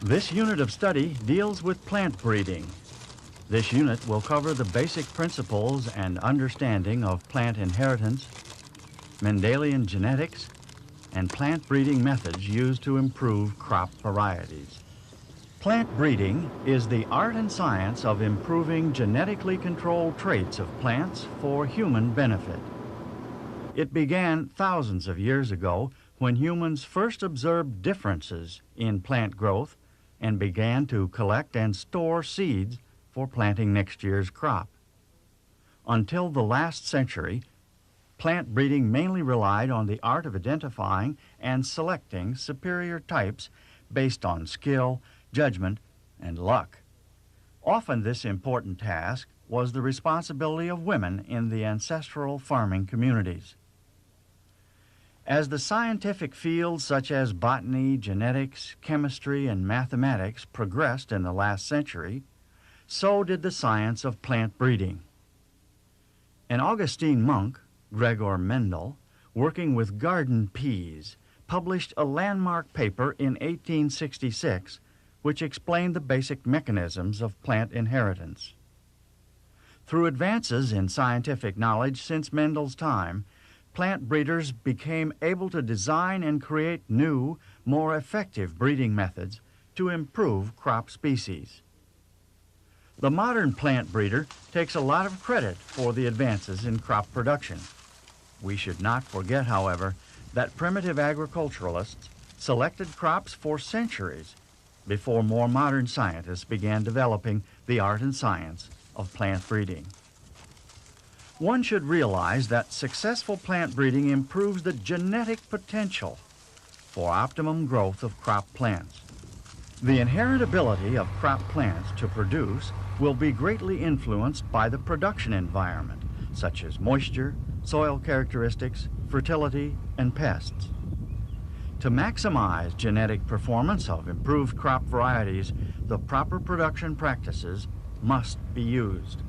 This unit of study deals with plant breeding. This unit will cover the basic principles and understanding of plant inheritance, Mendelian genetics, and plant breeding methods used to improve crop varieties. Plant breeding is the art and science of improving genetically controlled traits of plants for human benefit. It began thousands of years ago when humans first observed differences in plant growth and began to collect and store seeds for planting next year's crop. Until the last century, plant breeding mainly relied on the art of identifying and selecting superior types based on skill, judgment, and luck. Often this important task was the responsibility of women in the ancestral farming communities. As the scientific fields such as botany, genetics, chemistry, and mathematics progressed in the last century, so did the science of plant breeding. An Augustine monk, Gregor Mendel, working with garden peas, published a landmark paper in 1866 which explained the basic mechanisms of plant inheritance. Through advances in scientific knowledge since Mendel's time, plant breeders became able to design and create new, more effective breeding methods to improve crop species. The modern plant breeder takes a lot of credit for the advances in crop production. We should not forget, however, that primitive agriculturalists selected crops for centuries before more modern scientists began developing the art and science of plant breeding. One should realize that successful plant breeding improves the genetic potential for optimum growth of crop plants. The inherent ability of crop plants to produce will be greatly influenced by the production environment, such as moisture, soil characteristics, fertility, and pests. To maximize genetic performance of improved crop varieties, the proper production practices must be used.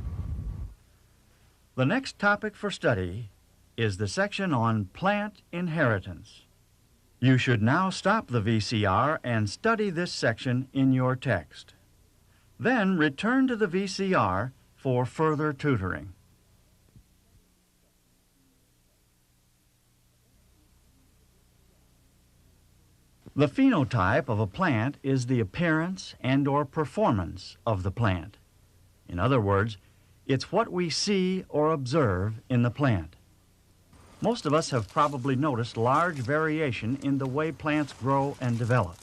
The next topic for study is the section on plant inheritance. You should now stop the VCR and study this section in your text. Then return to the VCR for further tutoring. The phenotype of a plant is the appearance and/or performance of the plant. In other words, it's what we see or observe in the plant. Most of us have probably noticed large variation in the way plants grow and develop,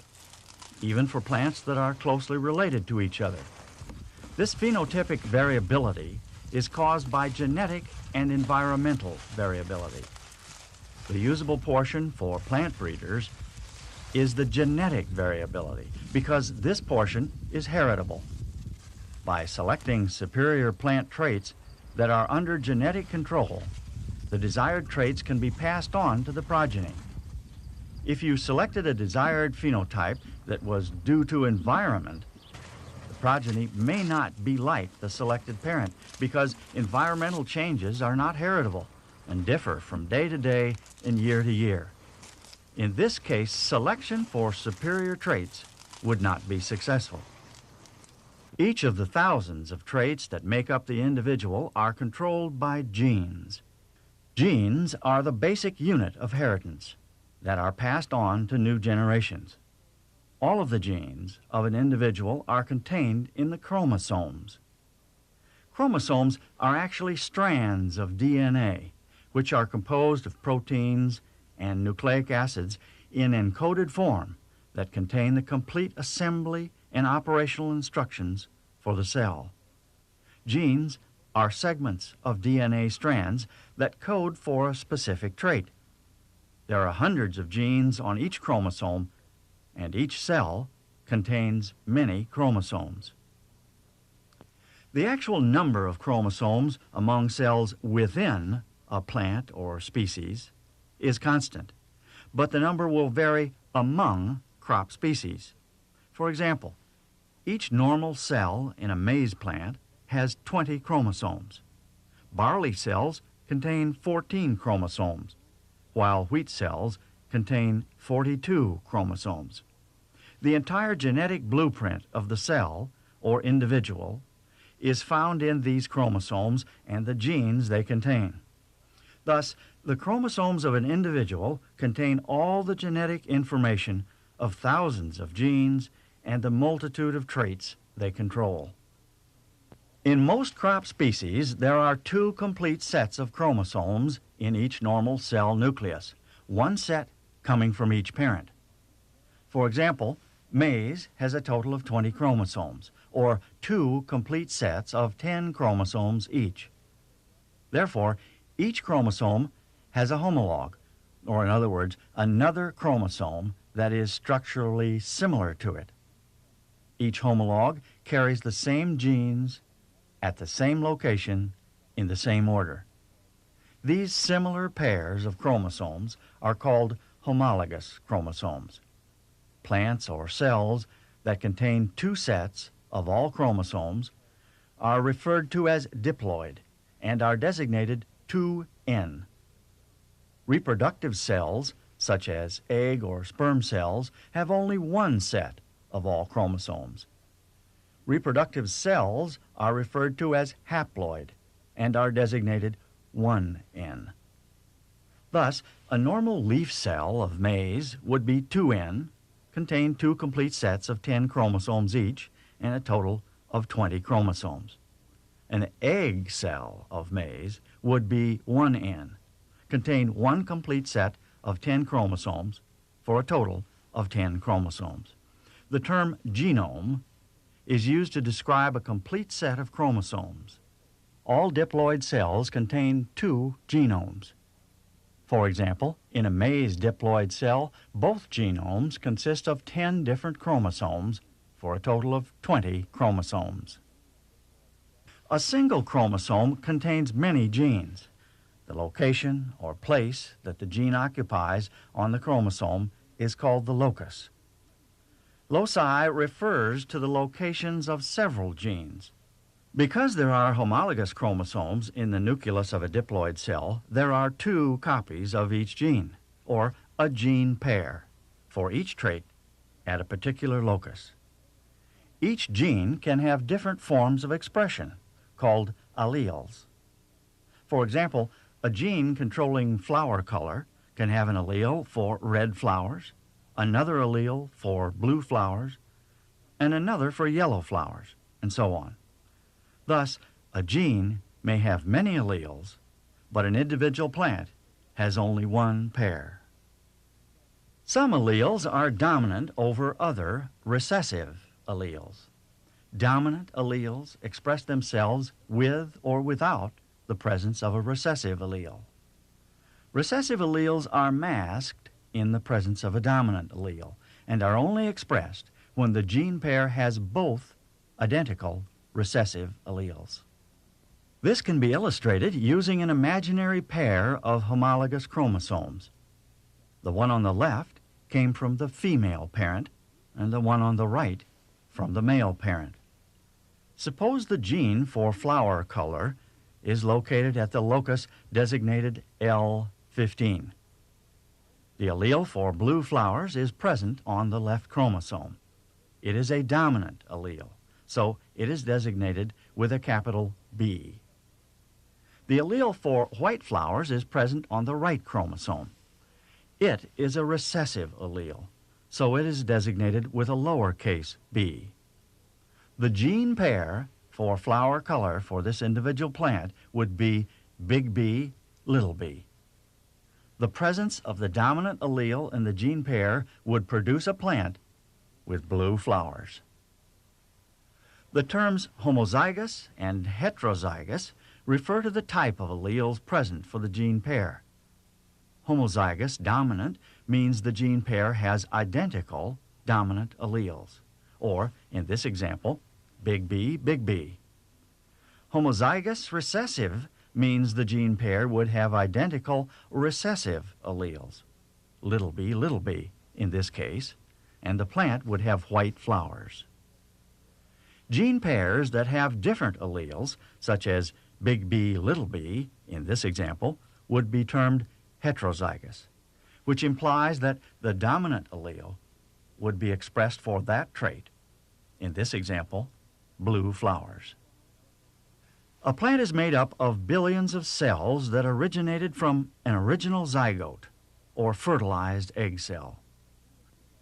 even for plants that are closely related to each other. This phenotypic variability is caused by genetic and environmental variability. The usable portion for plant breeders is the genetic variability, because this portion is heritable. By selecting superior plant traits that are under genetic control, the desired traits can be passed on to the progeny. If you selected a desired phenotype that was due to environment, the progeny may not be like the selected parent, because environmental changes are not heritable and differ from day to day and year to year. In this case, selection for superior traits would not be successful. Each of the thousands of traits that make up the individual are controlled by genes. Genes are the basic unit of heritance that are passed on to new generations. All of the genes of an individual are contained in the chromosomes. Chromosomes are actually strands of DNA, which are composed of proteins and nucleic acids in encoded form that contain the complete assembly and operational instructions for the cell. Genes are segments of DNA strands that code for a specific trait. There are hundreds of genes on each chromosome, and each cell contains many chromosomes. The actual number of chromosomes among cells within a plant or species is constant, but the number will vary among crop species. For example, each normal cell in a maize plant has 20 chromosomes. Barley cells contain 14 chromosomes, while wheat cells contain 42 chromosomes. The entire genetic blueprint of the cell or individual is found in these chromosomes and the genes they contain. Thus, the chromosomes of an individual contain all the genetic information of thousands of genes and the multitude of traits they control. In most crop species, there are 2 complete sets of chromosomes in each normal cell nucleus, one set coming from each parent. For example, maize has a total of 20 chromosomes, or 2 complete sets of 10 chromosomes each. Therefore, each chromosome has a homologue, or in other words, another chromosome that is structurally similar to it. Each homologue carries the same genes at the same location in the same order. These similar pairs of chromosomes are called homologous chromosomes. Plants or cells that contain 2 sets of all chromosomes are referred to as diploid and are designated 2N. Reproductive cells, such as egg or sperm cells, have only 1 set of all chromosomes. Reproductive cells are referred to as haploid and are designated 1N. Thus, a normal leaf cell of maize would be 2N, contain 2 complete sets of 10 chromosomes each, and a total of 20 chromosomes. An egg cell of maize would be 1N, contain 1 complete set of 10 chromosomes for a total of 10 chromosomes. The term genome is used to describe a complete set of chromosomes. All diploid cells contain 2 genomes. For example, in a maize diploid cell, both genomes consist of 10 different chromosomes for a total of 20 chromosomes. A single chromosome contains many genes. The location or place that the gene occupies on the chromosome is called the locus. Loci refers to the locations of several genes. Because there are homologous chromosomes in the nucleus of a diploid cell, there are 2 copies of each gene, or a gene pair, for each trait at a particular locus. Each gene can have different forms of expression, called alleles. For example, a gene controlling flower color can have an allele for red flowers, another allele for blue flowers, and another for yellow flowers, and so on. Thus, a gene may have many alleles, but an individual plant has only 1 pair. Some alleles are dominant over other recessive alleles. Dominant alleles express themselves with or without the presence of a recessive allele. Recessive alleles are masked in the presence of a dominant allele and are only expressed when the gene pair has both identical recessive alleles. This can be illustrated using an imaginary pair of homologous chromosomes. The one on the left came from the female parent, and the one on the right from the male parent. Suppose the gene for flower color is located at the locus designated L15. The allele for blue flowers is present on the left chromosome. It is a dominant allele, so it is designated with a capital B. The allele for white flowers is present on the right chromosome. It is a recessive allele, so it is designated with a lowercase b. The gene pair for flower color for this individual plant would be big B, little b. The presence of the dominant allele in the gene pair would produce a plant with blue flowers. The terms homozygous and heterozygous refer to the type of alleles present for the gene pair. Homozygous dominant means the gene pair has identical dominant alleles, or, in this example, big B, big B. Homozygous recessive means the gene pair would have identical recessive alleles, little b, in this case, and the plant would have white flowers. Gene pairs that have different alleles, such as big B, little b, in this example, would be termed heterozygous, which implies that the dominant allele would be expressed for that trait. In this example, blue flowers. A plant is made up of billions of cells that originated from an original zygote, or fertilized egg cell.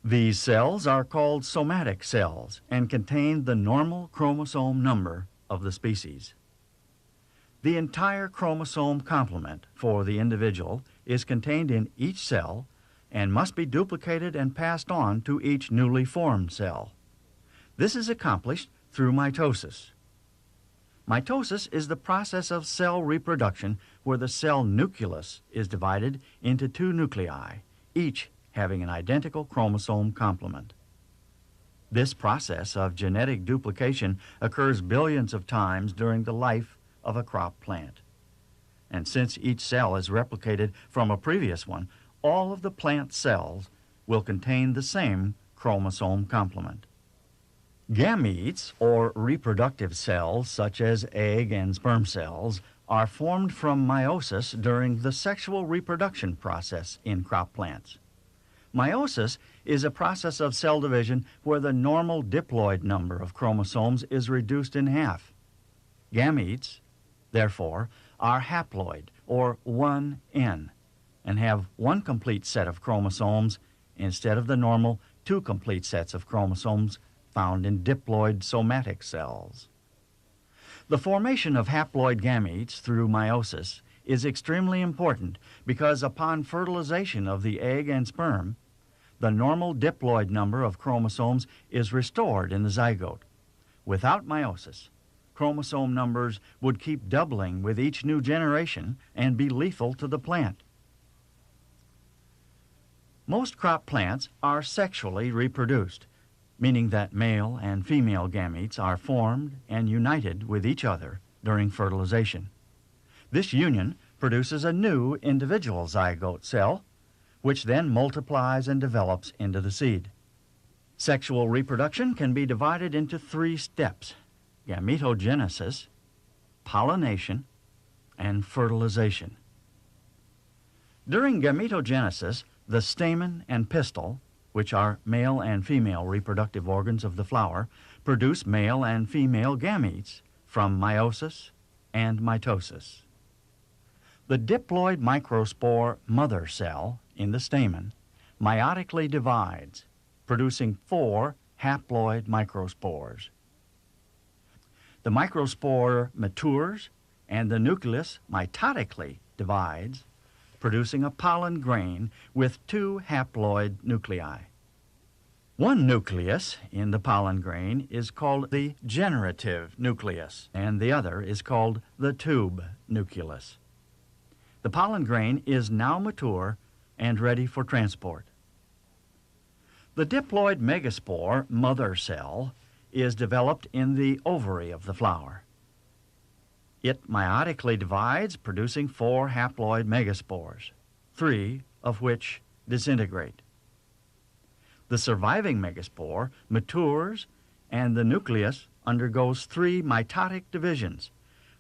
These cells are called somatic cells and contain the normal chromosome number of the species. The entire chromosome complement for the individual is contained in each cell and must be duplicated and passed on to each newly formed cell. This is accomplished through mitosis. Mitosis is the process of cell reproduction where the cell nucleus is divided into two nuclei, each having an identical chromosome complement. This process of genetic duplication occurs billions of times during the life of a crop plant. And since each cell is replicated from a previous one, all of the plant cells will contain the same chromosome complement. Gametes, or reproductive cells such as egg and sperm cells, are formed from meiosis during the sexual reproduction process in crop plants. Meiosis is a process of cell division where the normal diploid number of chromosomes is reduced in half. Gametes, therefore, are haploid, or 1N, and have one complete set of chromosomes instead of the normal two complete sets of chromosomes found in diploid somatic cells. The formation of haploid gametes through meiosis is extremely important because upon fertilization of the egg and sperm, the normal diploid number of chromosomes is restored in the zygote. Without meiosis, chromosome numbers would keep doubling with each new generation and be lethal to the plant. Most crop plants are sexually reproduced, meaning that male and female gametes are formed and united with each other during fertilization. This union produces a new individual zygote cell, which then multiplies and develops into the seed. Sexual reproduction can be divided into three steps: gametogenesis, pollination, and fertilization. During gametogenesis, the stamen and pistil, which are male and female reproductive organs of the flower, produce male and female gametes from meiosis and mitosis. The diploid microspore mother cell in the stamen meiotically divides, producing 4 haploid microspores. The microspore matures and the nucleus mitotically divides, producing a pollen grain with 2 haploid nuclei. One nucleus in the pollen grain is called the generative nucleus, and the other is called the tube nucleus. The pollen grain is now mature and ready for transport. The diploid megaspore mother cell is developed in the ovary of the flower. It meiotically divides, producing 4 haploid megaspores, 3 of which disintegrate. The surviving megaspore matures and the nucleus undergoes 3 mitotic divisions,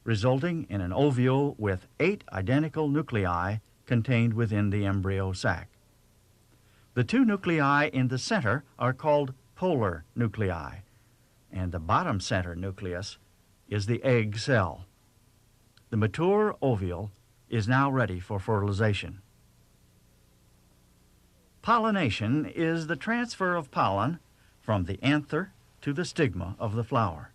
resulting in an ovule with 8 identical nuclei contained within the embryo sac. The 2 nuclei in the center are called polar nuclei, and the bottom center nucleus is the egg cell. The mature ovule is now ready for fertilization. Pollination is the transfer of pollen from the anther to the stigma of the flower.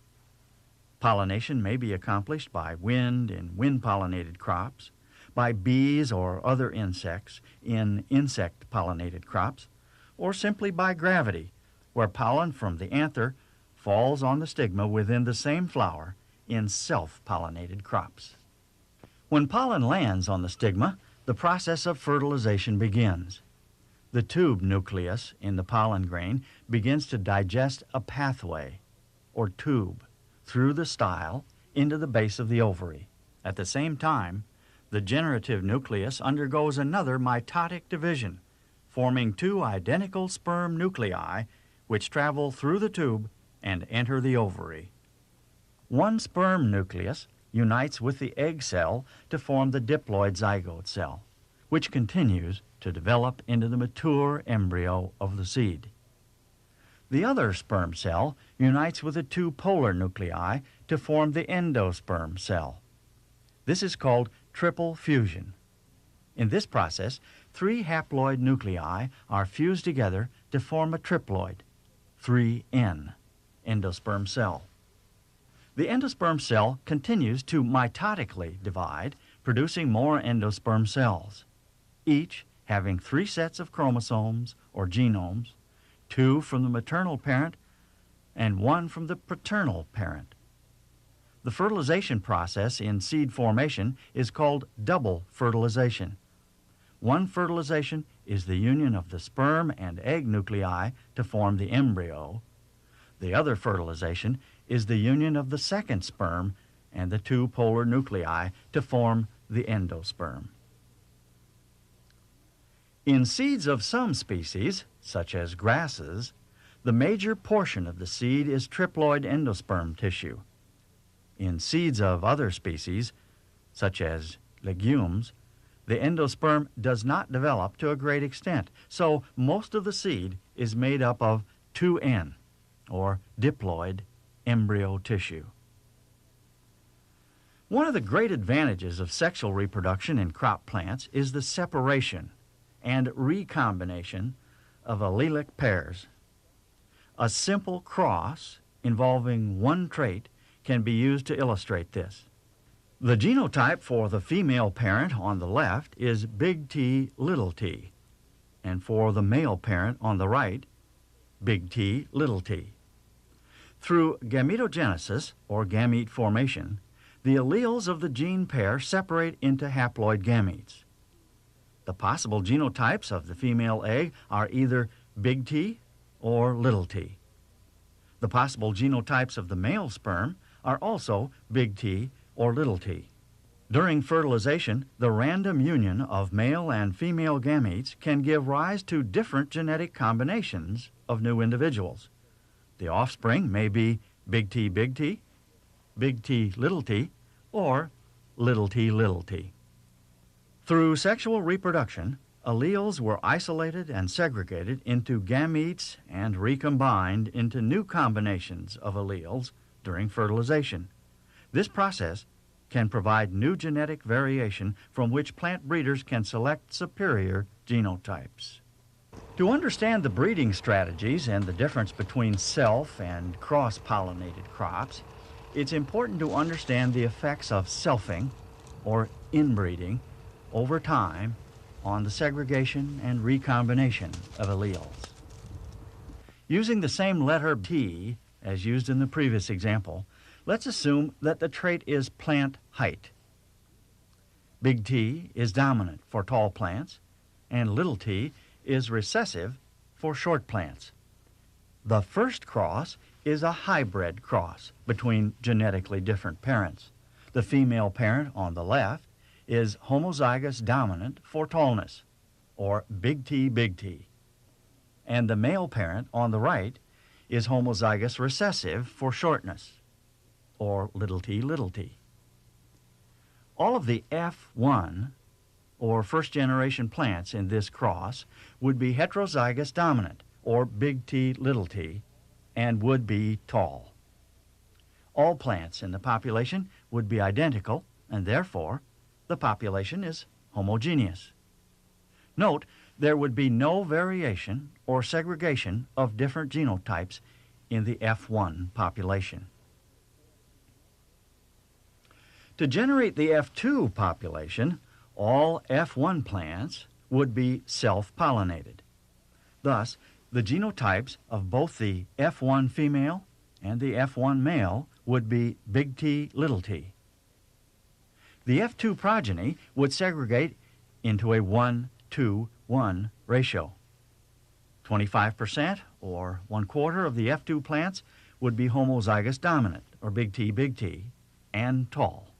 Pollination may be accomplished by wind in wind-pollinated crops, by bees or other insects in insect-pollinated crops, or simply by gravity, where pollen from the anther falls on the stigma within the same flower in self-pollinated crops. When pollen lands on the stigma, the process of fertilization begins. The tube nucleus in the pollen grain begins to digest a pathway, or tube, through the style into the base of the ovary. At the same time, the generative nucleus undergoes another mitotic division, forming 2 identical sperm nuclei which travel through the tube and enter the ovary. One sperm nucleus unites with the egg cell to form the diploid zygote cell, which continues to develop into the mature embryo of the seed. The other sperm cell unites with the two polar nuclei to form the endosperm cell. This is called triple fusion. In this process, 3 haploid nuclei are fused together to form a triploid, 3N, endosperm cell. The endosperm cell continues to mitotically divide, producing more endosperm cells, each having 3 sets of chromosomes or genomes, 2 from the maternal parent and 1 from the paternal parent. The fertilization process in seed formation is called double fertilization. One fertilization is the union of the sperm and egg nuclei to form the embryo. The other fertilization is the union of the second sperm and the 2 polar nuclei to form the endosperm. In seeds of some species, such as grasses, the major portion of the seed is triploid endosperm tissue. In seeds of other species, such as legumes, the endosperm does not develop to a great extent, so most of the seed is made up of 2N, or diploid, embryo tissue. One of the great advantages of sexual reproduction in crop plants is the separation and recombination of allelic pairs. A simple cross involving one trait can be used to illustrate this. The genotype for the female parent on the left is big T, little t, and for the male parent on the right, big T, little t. Through gametogenesis, or gamete formation, the alleles of the gene pair separate into haploid gametes. The possible genotypes of the female egg are either big T or little t. The possible genotypes of the male sperm are also big T or little t. During fertilization, the random union of male and female gametes can give rise to different genetic combinations of new individuals. The offspring may be big T, big T, little t, or little t, little t. Through sexual reproduction, alleles were isolated and segregated into gametes and recombined into new combinations of alleles during fertilization. This process can provide new genetic variation from which plant breeders can select superior genotypes. To understand the breeding strategies and the difference between self and cross-pollinated crops, it's important to understand the effects of selfing, or inbreeding, over time on the segregation and recombination of alleles. Using the same letter T as used in the previous example, let's assume that the trait is plant height. Big T is dominant for tall plants, and little t is recessive for short plants. The first cross is a hybrid cross between genetically different parents. The female parent on the left is homozygous dominant for tallness, or big T, and the male parent on the right is homozygous recessive for shortness, or little t. All of the F1, or first-generation plants in this cross, would be heterozygous dominant, or big T, and would be tall. All plants in the population would be identical, and therefore the population is homogeneous. Note, there would be no variation or segregation of different genotypes in the F1 population. To generate the F2 population, all F1 plants would be self-pollinated. Thus, the genotypes of both the F1 female and the F1 male would be big T, little t. The F2 progeny would segregate into a 1-2-1 ratio. 25%, or 1/4 of the F2 plants, would be homozygous dominant, or big T, and tall.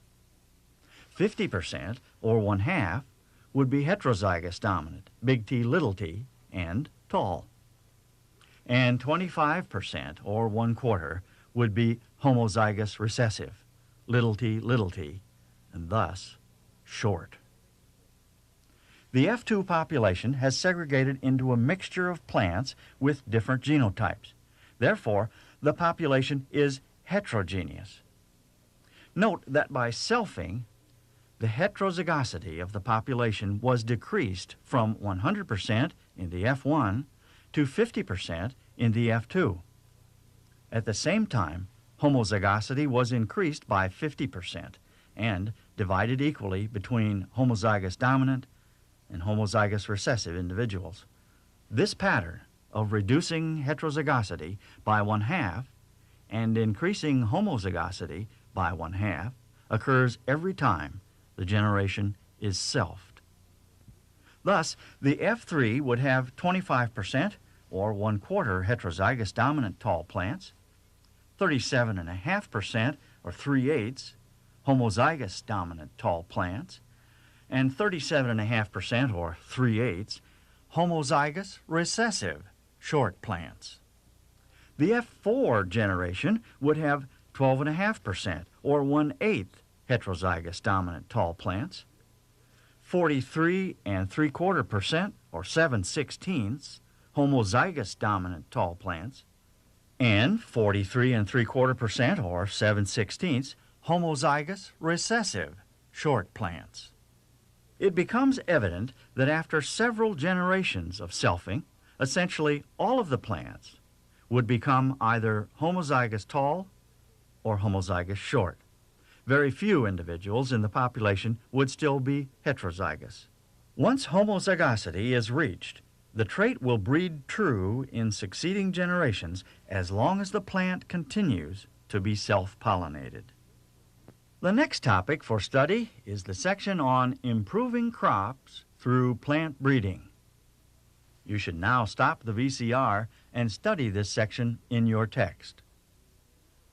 50%, or 1/2, would be heterozygous dominant, big T, and tall. And 25%, or 1/4, would be homozygous recessive, little t, and thus short. The F2 population has segregated into a mixture of plants with different genotypes. Therefore, the population is heterogeneous. Note that by selfing, the heterozygosity of the population was decreased from 100% in the F1 to 50% in the F2. At the same time, homozygosity was increased by 50% and divided equally between homozygous dominant and homozygous recessive individuals. This pattern of reducing heterozygosity by 1/2 and increasing homozygosity by 1/2 occurs every time the generation is selfed. Thus, the F3 would have 25% or 1/4 heterozygous dominant tall plants, 37.5% or 3/8 homozygous dominant tall plants, and 37.5% or 3/8 homozygous recessive short plants. The F4 generation would have 12.5% or 1/8 heterozygous dominant tall plants, 43.75% or 7/16 homozygous dominant tall plants, and 43.75% or 7/16 homozygous recessive short plants. It becomes evident that after several generations of selfing, essentially all of the plants would become either homozygous tall or homozygous short. Very few individuals in the population would still be heterozygous. Once homozygosity is reached, the trait will breed true in succeeding generations as long as the plant continues to be self-pollinated. The next topic for study is the section on improving crops through plant breeding. You should now stop the VCR and study this section in your text.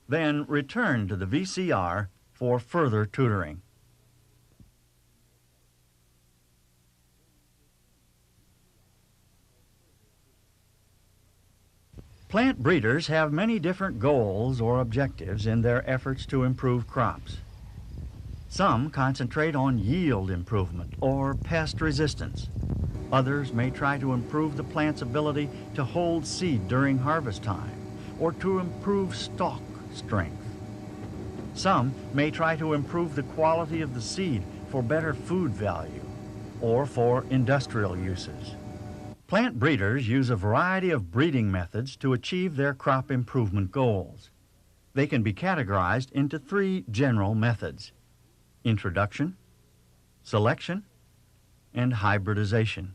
Then return to the VCR for further tutoring. Plant breeders have many different goals or objectives in their efforts to improve crops. Some concentrate on yield improvement or pest resistance. Others may try to improve the plant's ability to hold seed during harvest time or to improve stalk strength. Some may try to improve the quality of the seed for better food value or for industrial uses. Plant breeders use a variety of breeding methods to achieve their crop improvement goals. They can be categorized into 3 general methods: introduction, selection, and hybridization.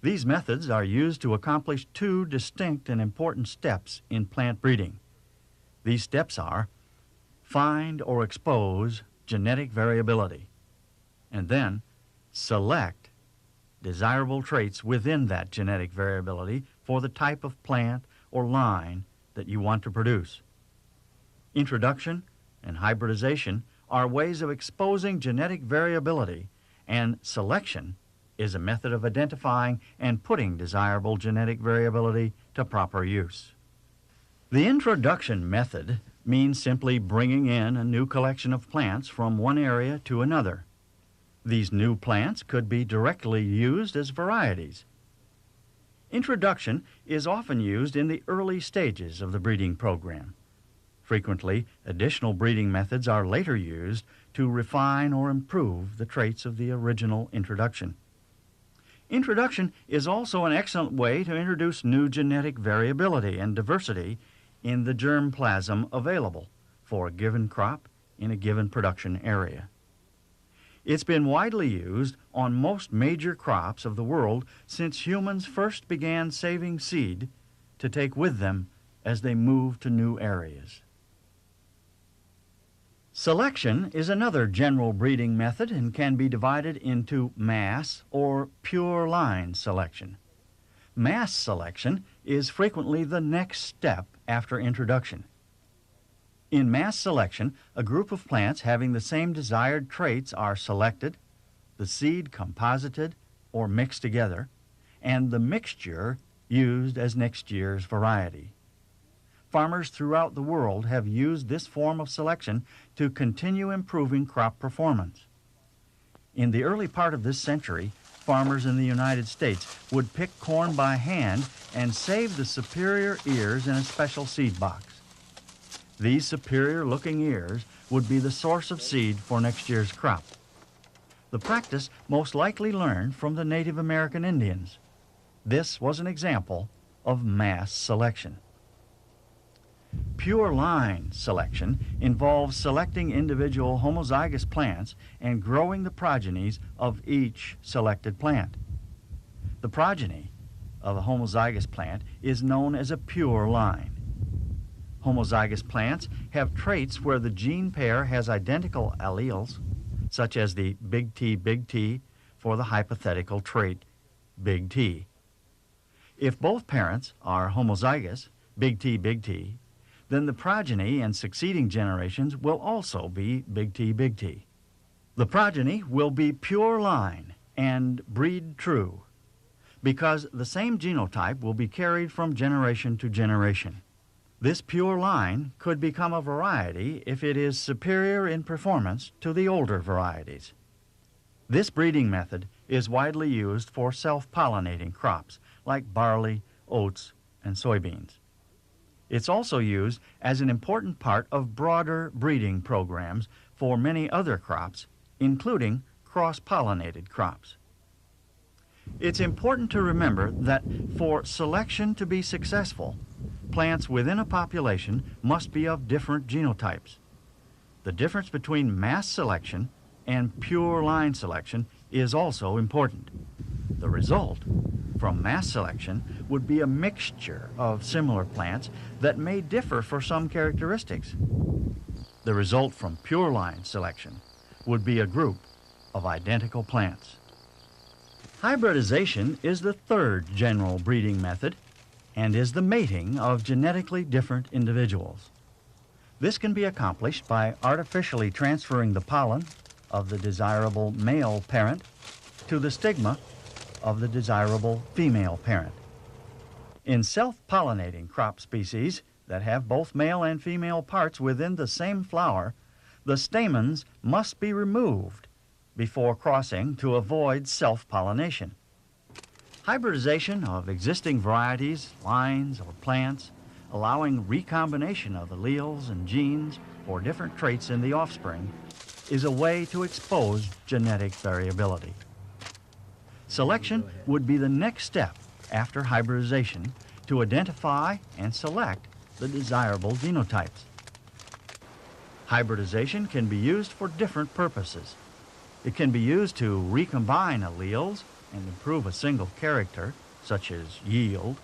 These methods are used to accomplish 2 distinct and important steps in plant breeding. These steps are find or expose genetic variability, and then select desirable traits within that genetic variability for the type of plant or line that you want to produce. Introduction and hybridization are ways of exposing genetic variability, and selection is a method of identifying and putting desirable genetic variability to proper use. The introduction method means simply bringing in a new collection of plants from one area to another. These new plants could be directly used as varieties. Introduction is often used in the early stages of the breeding program. Frequently, additional breeding methods are later used to refine or improve the traits of the original introduction. Introduction is also an excellent way to introduce new genetic variability and diversity in the germplasm available for a given crop in a given production area. It's been widely used on most major crops of the world since humans first began saving seed to take with them as they moved to new areas. Selection is another general breeding method and can be divided into mass or pure line selection. Mass selection is frequently the next step after introduction. In mass selection, a group of plants having the same desired traits are selected, the seed composited or mixed together, and the mixture used as next year's variety. Farmers throughout the world have used this form of selection to continue improving crop performance. In the early part of this century, farmers in the United States would pick corn by hand and save the superior ears in a special seed box. These superior-looking ears would be the source of seed for next year's crop. The practice most likely learned from the Native American Indians. This was an example of mass selection. Pure line selection involves selecting individual homozygous plants and growing the progenies of each selected plant. The progeny of a homozygous plant is known as a pure line. Homozygous plants have traits where the gene pair has identical alleles, such as the big T for the hypothetical trait big T. If both parents are homozygous, big T, then the progeny and succeeding generations will also be big T. The progeny will be pure line and breed true because the same genotype will be carried from generation to generation. This pure line could become a variety if it is superior in performance to the older varieties. This breeding method is widely used for self-pollinating crops like barley, oats, and soybeans. It's also used as an important part of broader breeding programs for many other crops, including cross-pollinated crops. It's important to remember that for selection to be successful, plants within a population must be of different genotypes. The difference between mass selection and pure line selection is also important. The result from mass selection would be a mixture of similar plants that may differ for some characteristics. The result from pure line selection would be a group of identical plants. Hybridization is the third general breeding method and is the mating of genetically different individuals. This can be accomplished by artificially transferring the pollen of the desirable male parent to the stigma of the desirable female parent. In self-pollinating crop species that have both male and female parts within the same flower, the stamens must be removed before crossing to avoid self-pollination. Hybridization of existing varieties, lines, or plants, allowing recombination of alleles and genes for different traits in the offspring, is a way to expose genetic variability. Selection would be the next step after hybridization to identify and select the desirable genotypes. Hybridization can be used for different purposes. It can be used to recombine alleles and improve a single character, such as yield,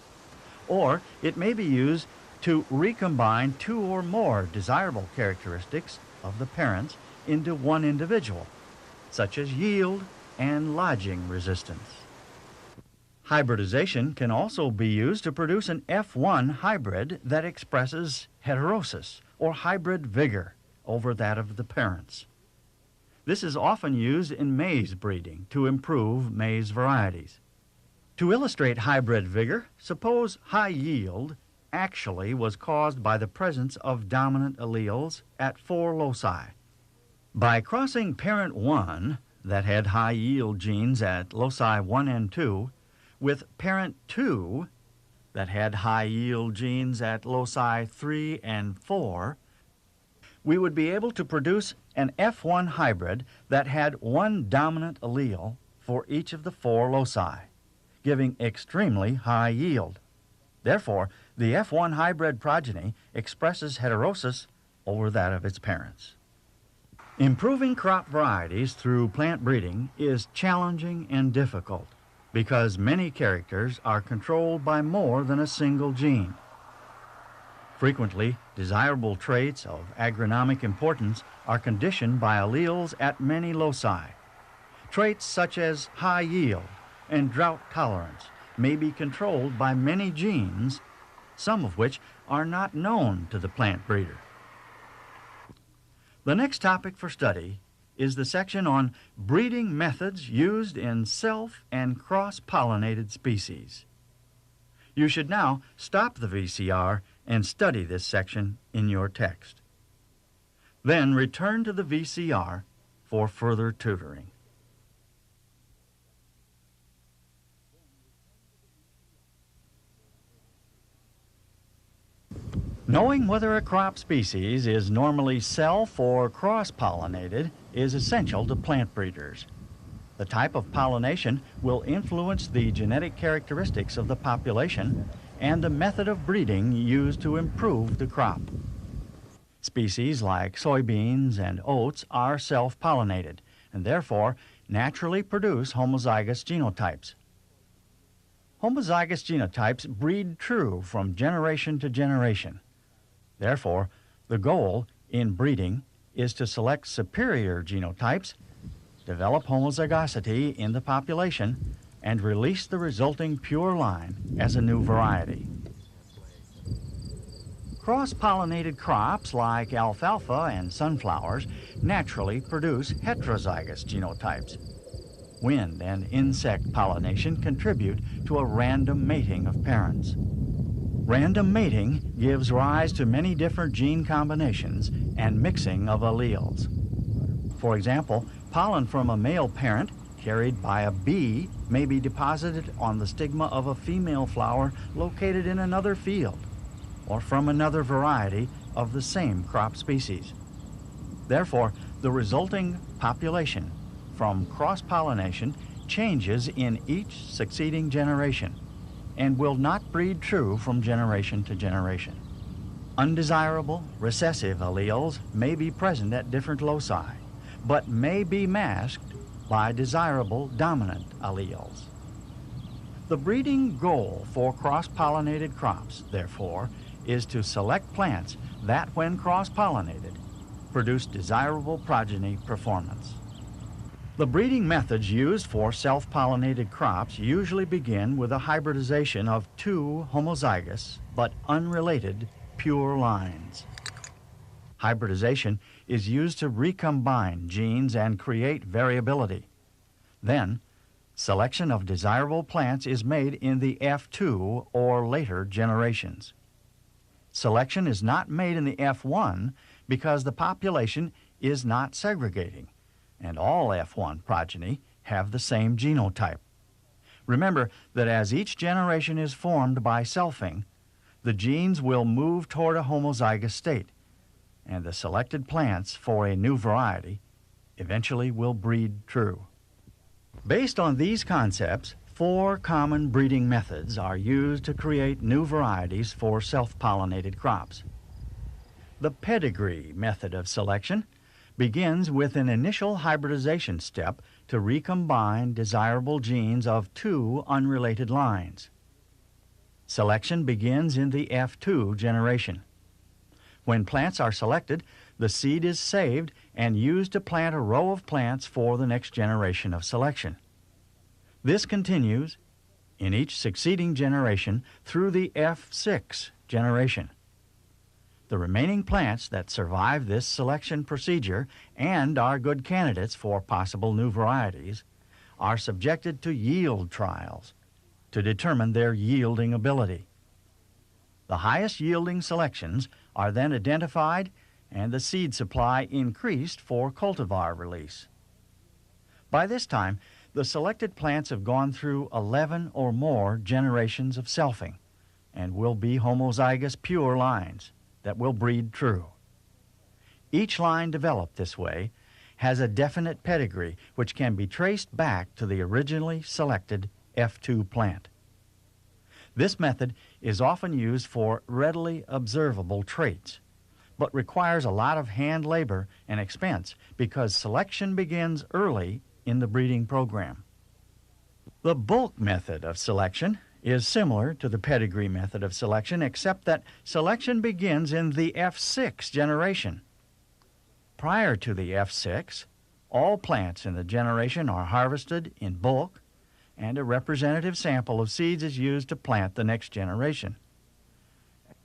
or it may be used to recombine two or more desirable characteristics of the parents into one individual, such as yield and lodging resistance. Hybridization can also be used to produce an F1 hybrid that expresses heterosis or hybrid vigor over that of the parents. This is often used in maize breeding to improve maize varieties. To illustrate hybrid vigor, suppose high yield actually was caused by the presence of dominant alleles at 4 loci. By crossing parent 1 that had high yield genes at loci 1 and 2 with parent 2 that had high yield genes at loci 3 and 4, we would be able to produce an F1 hybrid that had one dominant allele for each of the 4 loci, giving extremely high yield. Therefore, the F1 hybrid progeny expresses heterosis over that of its parents. Improving crop varieties through plant breeding is challenging and difficult because many characters are controlled by more than a single gene. Frequently, desirable traits of agronomic importance are conditioned by alleles at many loci. Traits such as high yield and drought tolerance may be controlled by many genes, some of which are not known to the plant breeder. The next topic for study is the section on breeding methods used in self- and cross-pollinated species. You should now stop the VCR and study this section in your text. Then return to the VCR for further tutoring. Knowing whether a crop species is normally self or cross-pollinated is essential to plant breeders. The type of pollination will influence the genetic characteristics of the population and the method of breeding used to improve the crop. Species like soybeans and oats are self-pollinated and therefore naturally produce homozygous genotypes. Homozygous genotypes breed true from generation to generation. Therefore, the goal in breeding is to select superior genotypes, develop homozygosity in the population, and release the resulting pure line as a new variety. Cross-pollinated crops like alfalfa and sunflowers naturally produce heterozygous genotypes. Wind and insect pollination contribute to a random mating of parents. Random mating gives rise to many different gene combinations and mixing of alleles. For example, pollen from a male parent carried by a bee may be deposited on the stigma of a female flower located in another field, or from another variety of the same crop species. Therefore, the resulting population from cross-pollination changes in each succeeding generation and will not breed true from generation to generation. Undesirable recessive alleles may be present at different loci, but may be masked by desirable dominant alleles. The breeding goal for cross-pollinated crops, therefore, is to select plants that, when cross-pollinated, produce desirable progeny performance. The breeding methods used for self-pollinated crops usually begin with a hybridization of two homozygous but unrelated pure lines. Hybridization is used to recombine genes and create variability. Then, selection of desirable plants is made in the F2 or later generations. Selection is not made in the F1 because the population is not segregating, and all F1 progeny have the same genotype. Remember that as each generation is formed by selfing, the genes will move toward a homozygous state, and the selected plants for a new variety eventually will breed true. Based on these concepts, 4 common breeding methods are used to create new varieties for self-pollinated crops. The pedigree method of selection begins with an initial hybridization step to recombine desirable genes of 2 unrelated lines. Selection begins in the F2 generation. When plants are selected, the seed is saved and used to plant a row of plants for the next generation of selection. This continues in each succeeding generation through the F6 generation. The remaining plants that survive this selection procedure and are good candidates for possible new varieties are subjected to yield trials to determine their yielding ability. The highest yielding selections are then identified and the seed supply increased for cultivar release. By this time, the selected plants have gone through 11 or more generations of selfing and will be homozygous pure lines that will breed true. Each line developed this way has a definite pedigree which can be traced back to the originally selected F2 plant. This method is often used for readily observable traits, but requires a lot of hand labor and expense because selection begins early in the breeding program. The bulk method of selection is similar to the pedigree method of selection, except that selection begins in the F6 generation. Prior to the F6, all plants in the generation are harvested in bulk, and a representative sample of seeds is used to plant the next generation.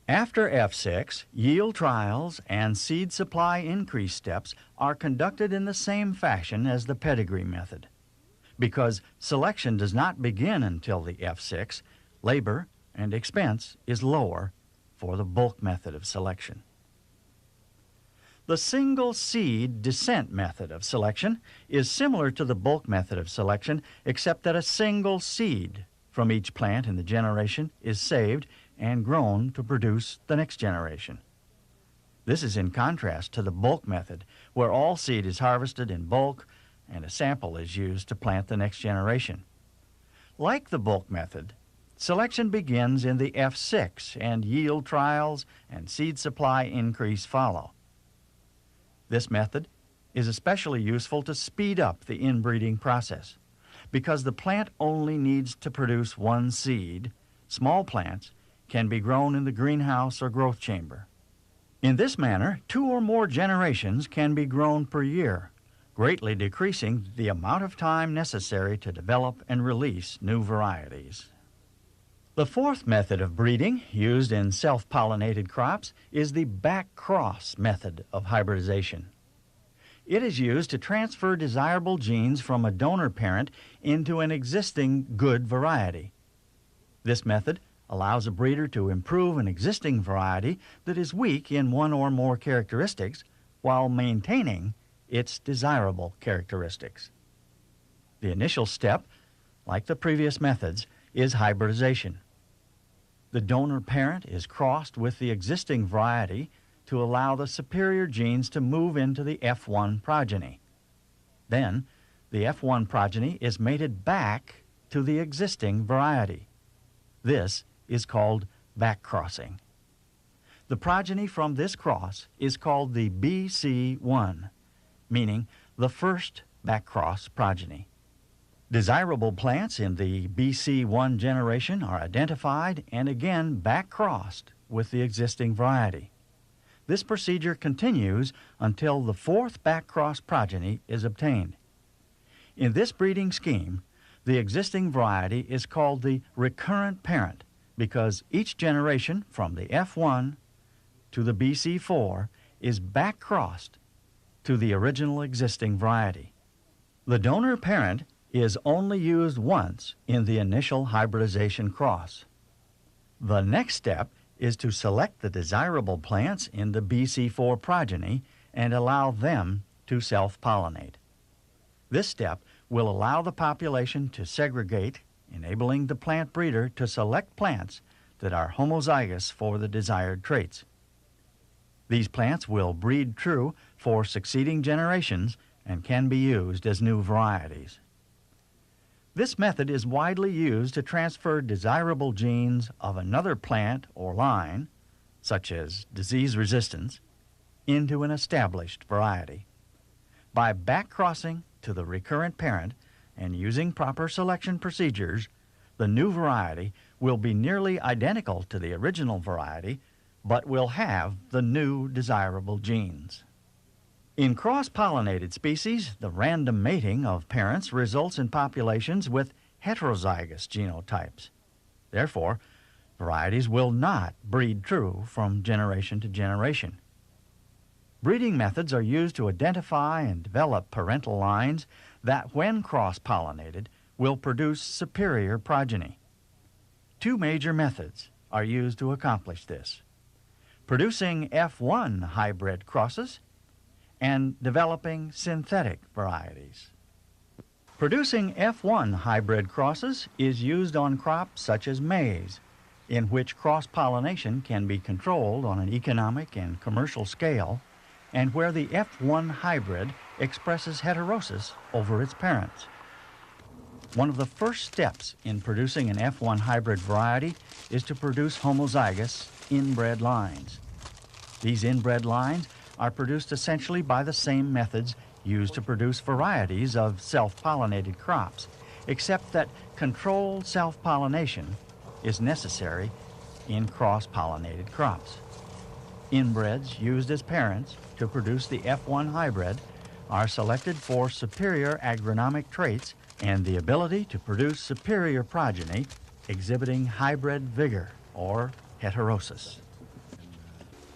After F6, yield trials and seed supply increase steps are conducted in the same fashion as the pedigree method. Because selection does not begin until the F6, labor and expense is lower for the bulk method of selection. The single seed descent method of selection is similar to the bulk method of selection, except that a single seed from each plant in the generation is saved and grown to produce the next generation. This is in contrast to the bulk method, where all seed is harvested in bulk and a sample is used to plant the next generation. Like the bulk method, selection begins in the F6 and yield trials and seed supply increase follow. This method is especially useful to speed up the inbreeding process. Because the plant only needs to produce one seed, small plants can be grown in the greenhouse or growth chamber. In this manner, 2 or more generations can be grown per year, greatly decreasing the amount of time necessary to develop and release new varieties. The fourth method of breeding used in self-pollinated crops is the back-cross method of hybridization. It is used to transfer desirable genes from a donor parent into an existing good variety. This method allows a breeder to improve an existing variety that is weak in one or more characteristics while maintaining its desirable characteristics. The initial step, like the previous methods, is hybridization. The donor parent is crossed with the existing variety to allow the superior genes to move into the F1 progeny. Then, the F1 progeny is mated back to the existing variety. This is called back-crossing. The progeny from this cross is called the BC1, meaning the first back-cross progeny. Desirable plants in the BC1 generation are identified and again back-crossed with the existing variety. This procedure continues until the fourth back-cross progeny is obtained. In this breeding scheme, the existing variety is called the recurrent parent because each generation from the F1 to the BC4 is back-crossed to the original existing variety. The donor parent is only used once in the initial hybridization cross. The next step is to select the desirable plants in the BC4 progeny and allow them to self-pollinate. This step will allow the population to segregate, enabling the plant breeder to select plants that are homozygous for the desired traits. These plants will breed true for succeeding generations and can be used as new varieties. This method is widely used to transfer desirable genes of another plant or line, such as disease resistance, into an established variety. By back-crossing to the recurrent parent and using proper selection procedures, the new variety will be nearly identical to the original variety, but will have the new desirable genes. In cross-pollinated species, the random mating of parents results in populations with heterozygous genotypes. Therefore, varieties will not breed true from generation to generation. Breeding methods are used to identify and develop parental lines that, when cross-pollinated, will produce superior progeny. 2 major methods are used to accomplish this: producing F1 hybrid crosses and developing synthetic varieties. Producing F1 hybrid crosses is used on crops such as maize, in which cross-pollination can be controlled on an economic and commercial scale, and where the F1 hybrid expresses heterosis over its parents. One of the first steps in producing an F1 hybrid variety is to produce homozygous inbred lines. These inbred lines are produced essentially by the same methods used to produce varieties of self-pollinated crops, except that controlled self-pollination is necessary in cross-pollinated crops. Inbreds used as parents to produce the F1 hybrid are selected for superior agronomic traits and the ability to produce superior progeny exhibiting hybrid vigor or heterosis.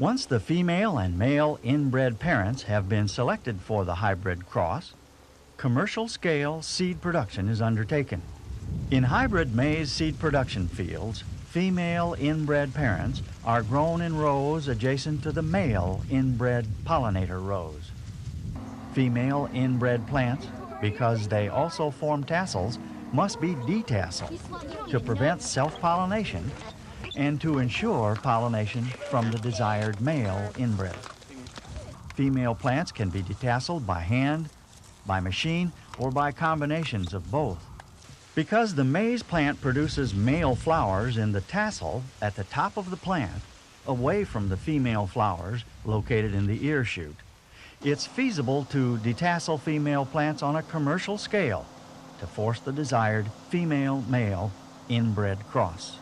Once the female and male inbred parents have been selected for the hybrid cross, commercial-scale seed production is undertaken. In hybrid maize seed production fields, female inbred parents are grown in rows adjacent to the male inbred pollinator rows. Female inbred plants, because they also form tassels, must be detasseled to prevent self-pollination and to ensure pollination from the desired male inbred. Female plants can be detasseled by hand, by machine, or by combinations of both. Because the maize plant produces male flowers in the tassel at the top of the plant, away from the female flowers located in the ear shoot, it's feasible to detassel female plants on a commercial scale to force the desired female-male inbred cross.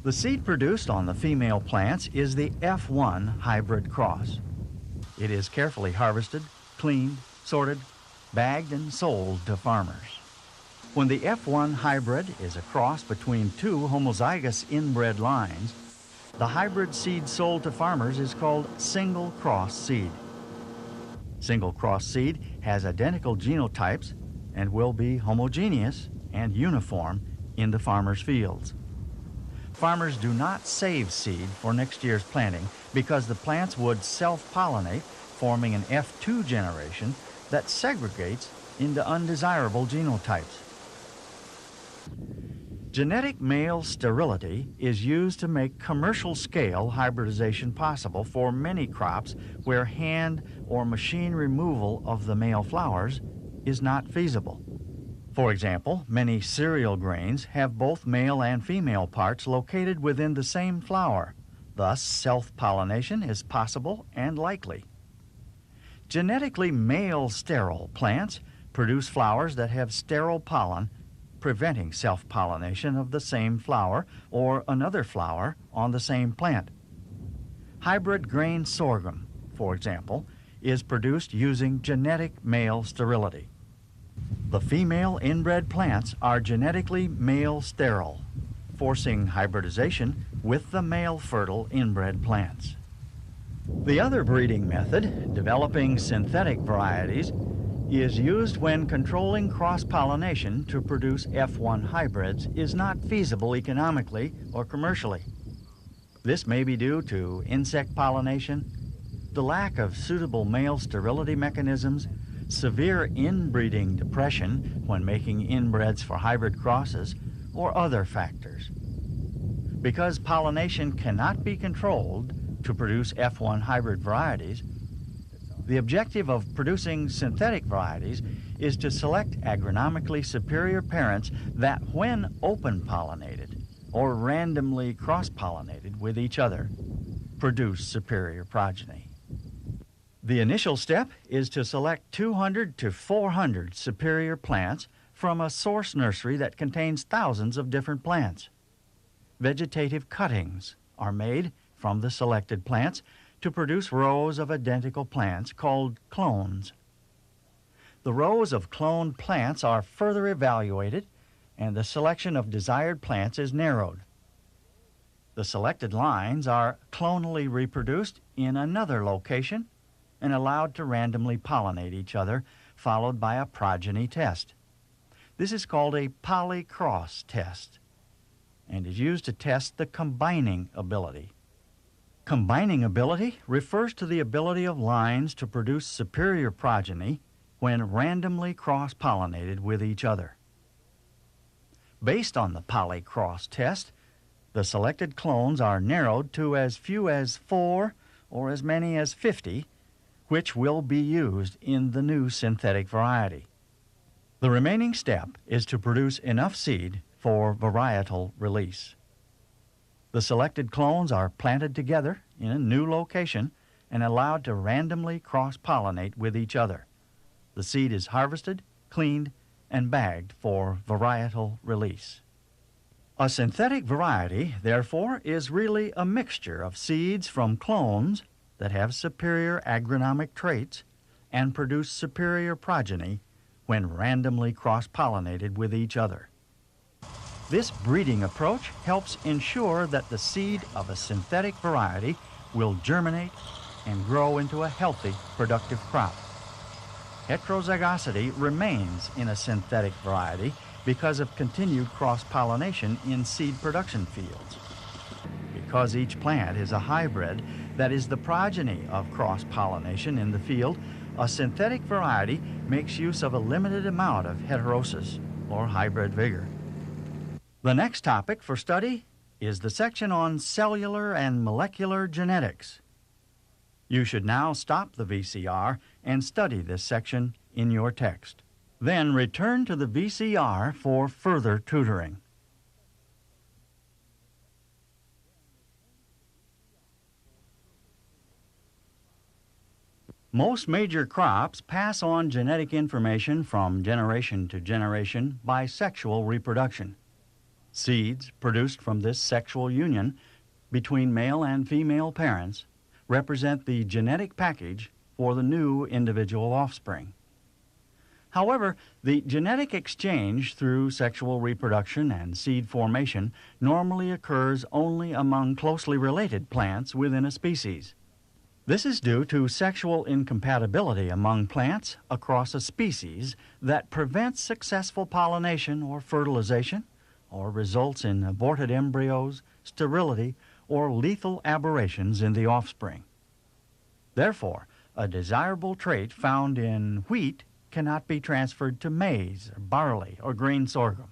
The seed produced on the female plants is the F1 hybrid cross. It is carefully harvested, cleaned, sorted, bagged, and sold to farmers. When the F1 hybrid is a cross between two homozygous inbred lines, the hybrid seed sold to farmers is called single cross seed. Single cross seed has identical genotypes and will be homogeneous and uniform in the farmer's fields. Farmers do not save seed for next year's planting because the plants would self-pollinate, forming an F2 generation that segregates into undesirable genotypes. Genetic male sterility is used to make commercial-scale hybridization possible for many crops where hand or machine removal of the male flowers is not feasible. For example, many cereal grains have both male and female parts located within the same flower. Thus, self-pollination is possible and likely. Genetically male sterile plants produce flowers that have sterile pollen, preventing self-pollination of the same flower or another flower on the same plant. Hybrid grain sorghum, for example, is produced using genetic male sterility. The female inbred plants are genetically male sterile, forcing hybridization with the male fertile inbred plants. The other breeding method, developing synthetic varieties, is used when controlling cross-pollination to produce F1 hybrids is not feasible economically or commercially. This may be due to insect pollination, the lack of suitable male sterility mechanisms, severe inbreeding depression when making inbreds for hybrid crosses, or other factors. Because pollination cannot be controlled to produce F1 hybrid varieties, the objective of producing synthetic varieties is to select agronomically superior parents that, when open-pollinated or randomly cross-pollinated with each other, produce superior progeny. The initial step is to select 200 to 400 superior plants from a source nursery that contains thousands of different plants. Vegetative cuttings are made from the selected plants to produce rows of identical plants called clones. The rows of cloned plants are further evaluated and the selection of desired plants is narrowed. The selected lines are clonally reproduced in another location and allowed to randomly pollinate each other, followed by a progeny test. This is called a polycross test and is used to test the combining ability. Combining ability refers to the ability of lines to produce superior progeny when randomly cross-pollinated with each other. Based on the polycross test, the selected clones are narrowed to as few as 4 or as many as 50, which will be used in the new synthetic variety. The remaining step is to produce enough seed for varietal release. The selected clones are planted together in a new location and allowed to randomly cross-pollinate with each other. The seed is harvested, cleaned, and bagged for varietal release. A synthetic variety, therefore, is really a mixture of seeds from clones that have superior agronomic traits and produce superior progeny when randomly cross-pollinated with each other. This breeding approach helps ensure that the seed of a synthetic variety will germinate and grow into a healthy, productive crop. Heterozygosity remains in a synthetic variety because of continued cross-pollination in seed production fields. Because each plant is a hybrid that is the progeny of cross-pollination in the field, a synthetic variety makes use of a limited amount of heterosis or hybrid vigor. The next topic for study is the section on cellular and molecular genetics. You should now stop the VCR and study this section in your text. Then return to the VCR for further tutoring. Most major crops pass on genetic information from generation to generation by sexual reproduction. Seeds produced from this sexual union between male and female parents represent the genetic package for the new individual offspring. However, the genetic exchange through sexual reproduction and seed formation normally occurs only among closely related plants within a species. This is due to sexual incompatibility among plants across a species that prevents successful pollination or fertilization, or results in aborted embryos, sterility, or lethal aberrations in the offspring. Therefore, a desirable trait found in wheat cannot be transferred to maize, or barley, or green sorghum.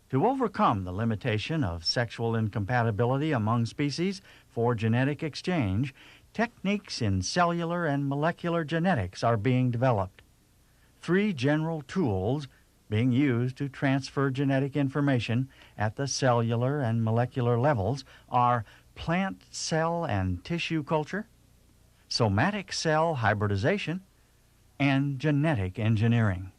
To overcome the limitation of sexual incompatibility among species for genetic exchange, techniques in cellular and molecular genetics are being developed. 3 general tools being used to transfer genetic information at the cellular and molecular levels are plant cell and tissue culture, somatic cell hybridization, and genetic engineering.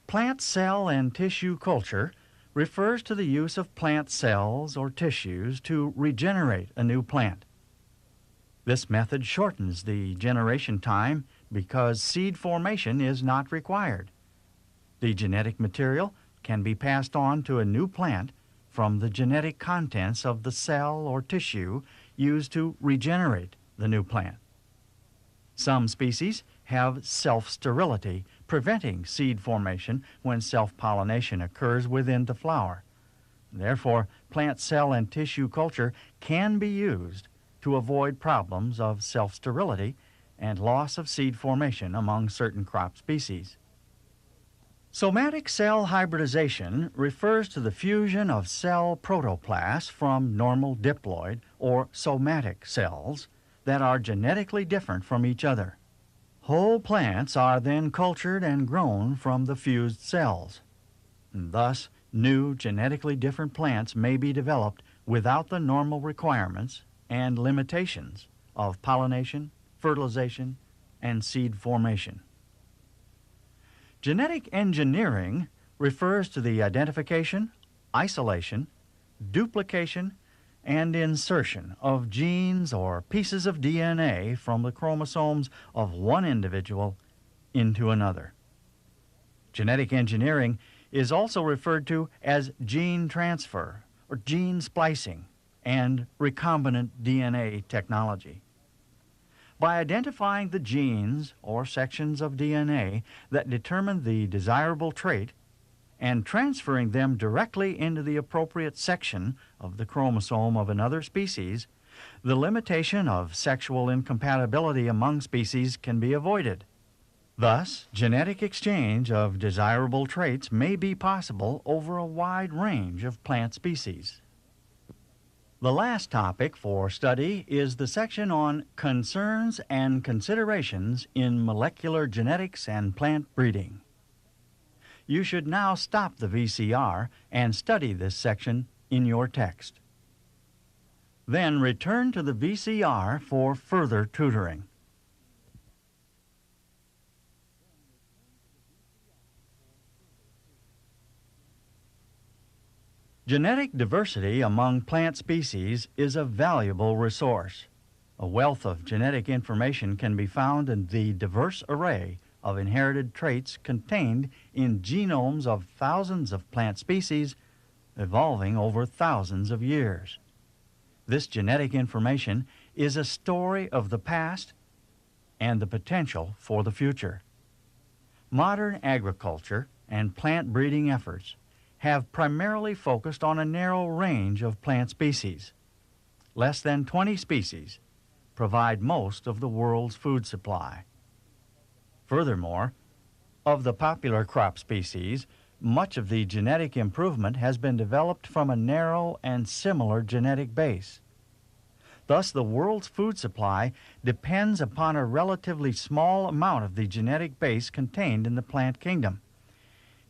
Plant cell and tissue culture refers to the use of plant cells or tissues to regenerate a new plant. This method shortens the generation time because seed formation is not required. The genetic material can be passed on to a new plant from the genetic contents of the cell or tissue used to regenerate the new plant. Some species have self-sterility, preventing seed formation when self-pollination occurs within the flower. Therefore, plant cell and tissue culture can be used to avoid problems of self-sterility and loss of seed formation among certain crop species. Somatic cell hybridization refers to the fusion of cell protoplasts from normal diploid or somatic cells that are genetically different from each other. Whole plants are then cultured and grown from the fused cells. Thus, new genetically different plants may be developed without the normal requirements and limitations of pollination, fertilization, and seed formation. Genetic engineering refers to the identification, isolation, duplication, and insertion of genes or pieces of DNA from the chromosomes of one individual into another. Genetic engineering is also referred to as gene transfer or gene splicing and recombinant DNA technology. By identifying the genes or sections of DNA that determine the desirable trait and transferring them directly into the appropriate section of the chromosome of another species, the limitation of sexual incompatibility among species can be avoided. Thus, genetic exchange of desirable traits may be possible over a wide range of plant species. The last topic for study is the section on concerns and considerations in molecular genetics and plant breeding. You should now stop the VCR and study this section in your text. Then return to the VCR for further tutoring. Genetic diversity among plant species is a valuable resource. A wealth of genetic information can be found in the diverse array of inherited traits contained in genomes of thousands of plant species evolving over thousands of years. This genetic information is a story of the past and the potential for the future. Modern agriculture and plant breeding efforts have primarily focused on a narrow range of plant species. Less than 20 species provide most of the world's food supply. Furthermore, of the popular crop species, Much of the genetic improvement has been developed from a narrow and similar genetic base. Thus, the world's food supply depends upon a relatively small amount of the genetic base contained in the plant kingdom.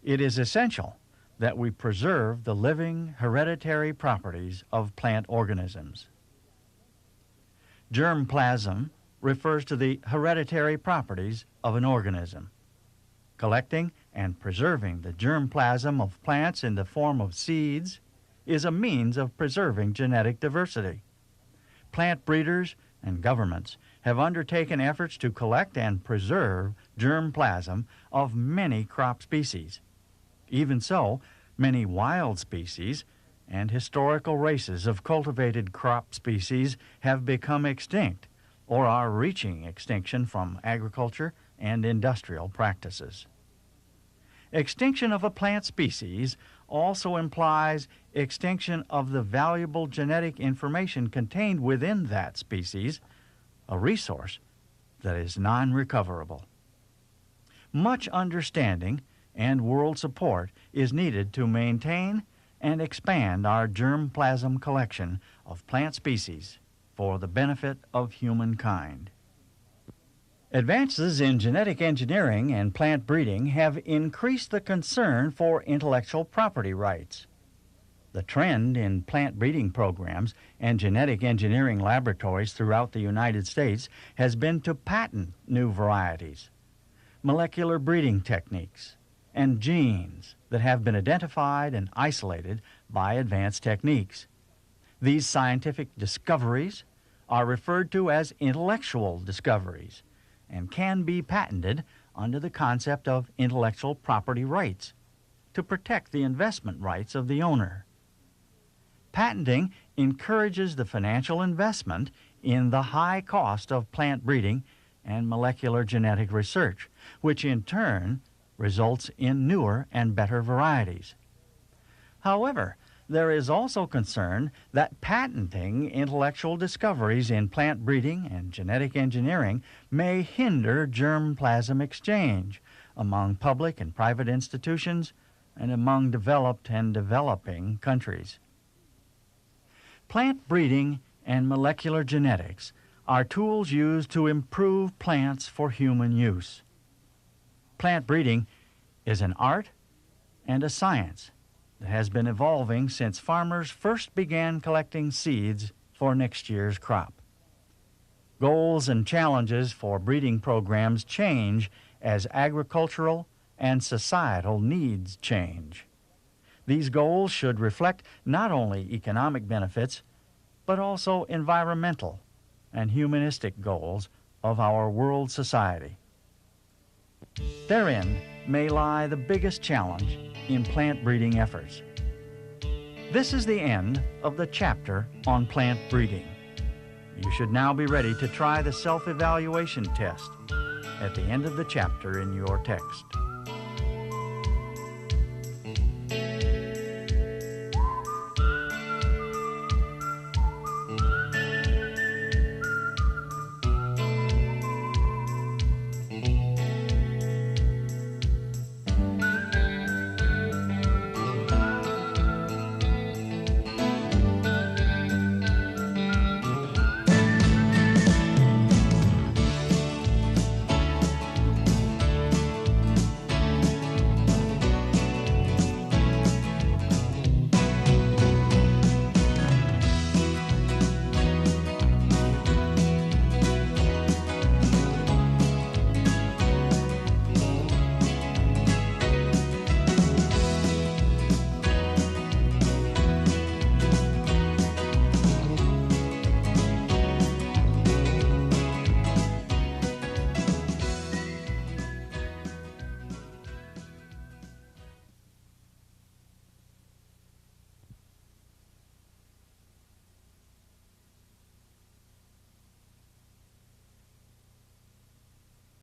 It is essential that we preserve the living hereditary properties of plant organisms. Germplasm refers to the hereditary properties of an organism. Collecting and preserving the germplasm of plants in the form of seeds is a means of preserving genetic diversity. Plant breeders and governments have undertaken efforts to collect and preserve germplasm of many crop species. Even so, many wild species and historical races of cultivated crop species have become extinct or are reaching extinction from agriculture and industrial practices. Extinction of a plant species also implies extinction of the valuable genetic information contained within that species, a resource that is non-recoverable. Much understanding and world support is needed to maintain and expand our germplasm collection of plant species for the benefit of humankind. Advances in genetic engineering and plant breeding have increased the concern for intellectual property rights. The trend in plant breeding programs and genetic engineering laboratories throughout the United States has been to patent new varieties, molecular breeding techniques, and genes that have been identified and isolated by advanced techniques. These scientific discoveries are referred to as intellectual discoveries and can be patented under the concept of intellectual property rights to protect the investment rights of the owner. Patenting encourages the financial investment in the high cost of plant breeding and molecular genetic research, which in turn results in newer and better varieties. However, there is also concern that patenting intellectual discoveries in plant breeding and genetic engineering may hinder germplasm exchange among public and private institutions and among developed and developing countries. Plant breeding and molecular genetics are tools used to improve plants for human use. Plant breeding is an art and a science that has been evolving since farmers first began collecting seeds for next year's crop. Goals and challenges for breeding programs change as agricultural and societal needs change. These goals should reflect not only economic benefits, but also environmental and humanistic goals of our world society. Therein may lie the biggest challenge in plant breeding efforts. This is the end of the chapter on plant breeding. You should now be ready to try the self-evaluation test at the end of the chapter in your text.